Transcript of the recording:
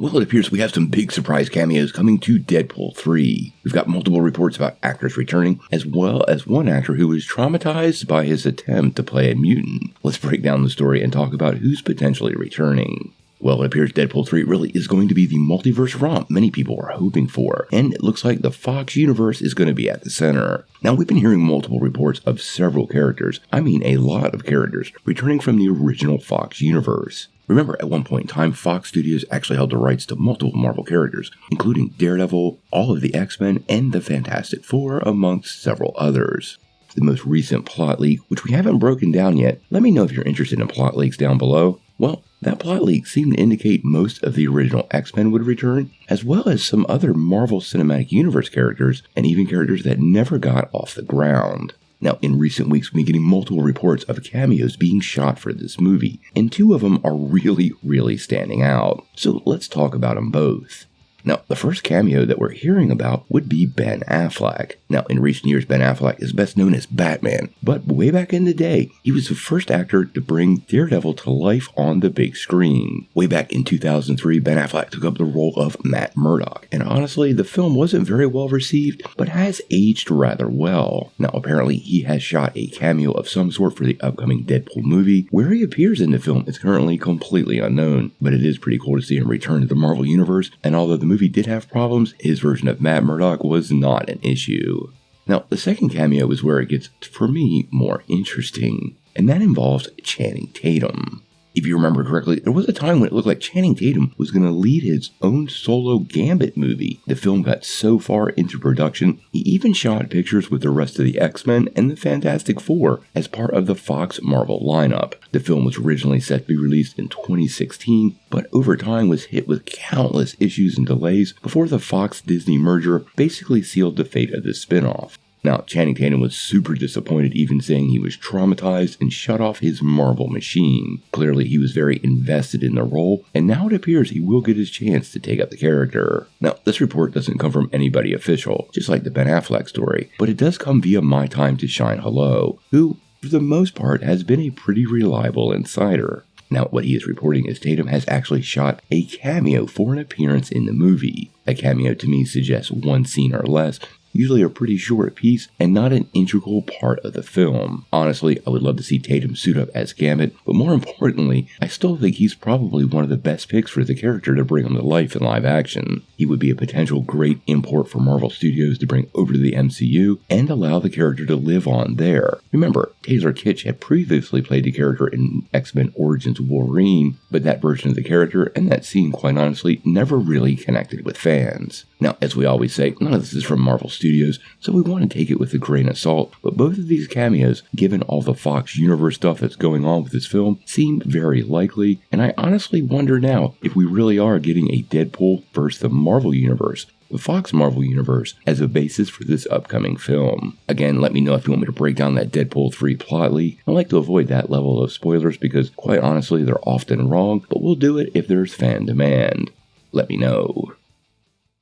Well, it appears we have some big surprise cameos coming to Deadpool 3. We've got multiple reports about actors returning, as well as one actor who was traumatized by his attempt to play a mutant. Let's break down the story and talk about who's potentially returning. Well, it appears Deadpool 3 really is going to be the multiverse romp many people are hoping for, and it looks like the Fox universe is going to be at the center. Now, we've been hearing multiple reports of several characters, I mean a lot of characters, returning from the original Fox universe. Remember, at one point in time, Fox Studios actually held the rights to multiple Marvel characters, including Daredevil, all of the X-Men, and the Fantastic Four, amongst several others. The most recent plot leak, which we haven't broken down yet, let me know if you're interested in plot leaks down below. Well, that plot leak seemed to indicate most of the original X-Men would return, as well as some other Marvel Cinematic Universe characters, and even characters that never got off the ground. Now, in recent weeks, we've been getting multiple reports of cameos being shot for this movie, and two of them are really standing out. So let's talk about them both. Now, the first cameo that we're hearing about would be Ben Affleck. Now, in recent years, Ben Affleck is best known as Batman, but way back in the day, he was the first actor to bring Daredevil to life on the big screen. Way back in 2003, Ben Affleck took up the role of Matt Murdock, and honestly, the film wasn't very well received, but has aged rather well. Now, apparently, he has shot a cameo of some sort for the upcoming Deadpool movie. Where he appears in the film is currently completely unknown, but it is pretty cool to see him return to the Marvel Universe, and although the movie did have problems, his version of Matt Murdock was not an issue. Now, the second cameo is where it gets, for me, more interesting, and that involves Channing Tatum. If you remember correctly, there was a time when it looked like Channing Tatum was going to lead his own solo Gambit movie. The film got so far into production, he even shot pictures with the rest of the X-Men and the Fantastic Four as part of the Fox Marvel lineup. The film was originally set to be released in 2016, but over time was hit with countless issues and delays before the Fox-Disney merger basically sealed the fate of the spin-off. Now, Channing Tatum was super disappointed, even saying he was traumatized and shut off his Marvel machine. Clearly, he was very invested in the role, and now it appears he will get his chance to take up the character. Now, this report doesn't come from anybody official, just like the Ben Affleck story, but it does come via My Time to Shine Hello, who, for the most part, has been a pretty reliable insider. Now, what he is reporting is Tatum has actually shot a cameo for an appearance in the movie. A cameo to me suggests one scene or less, usually a pretty short piece and not an integral part of the film. Honestly, I would love to see Tatum suit up as Gambit, but more importantly, I still think he's probably one of the best picks for the character to bring him to life in live action. He would be a potential great import for Marvel Studios to bring over to the MCU and allow the character to live on there. Remember, Taylor Kitsch had previously played the character in X-Men Origins Wolverine, but that version of the character and that scene, quite honestly, never really connected with fans. Now, as we always say, none of this is from Marvel Studios, so we want to take it with a grain of salt, but both of these cameos, given all the Fox universe stuff that's going on with this film, seem very likely, and I honestly wonder now if we really are getting a Deadpool versus the Marvel universe, the Fox Marvel universe, as a basis for this upcoming film. Again, let me know if you want me to break down that Deadpool 3 plot leak. I like to avoid that level of spoilers because, quite honestly, they're often wrong, but we'll do it if there's fan demand. Let me know.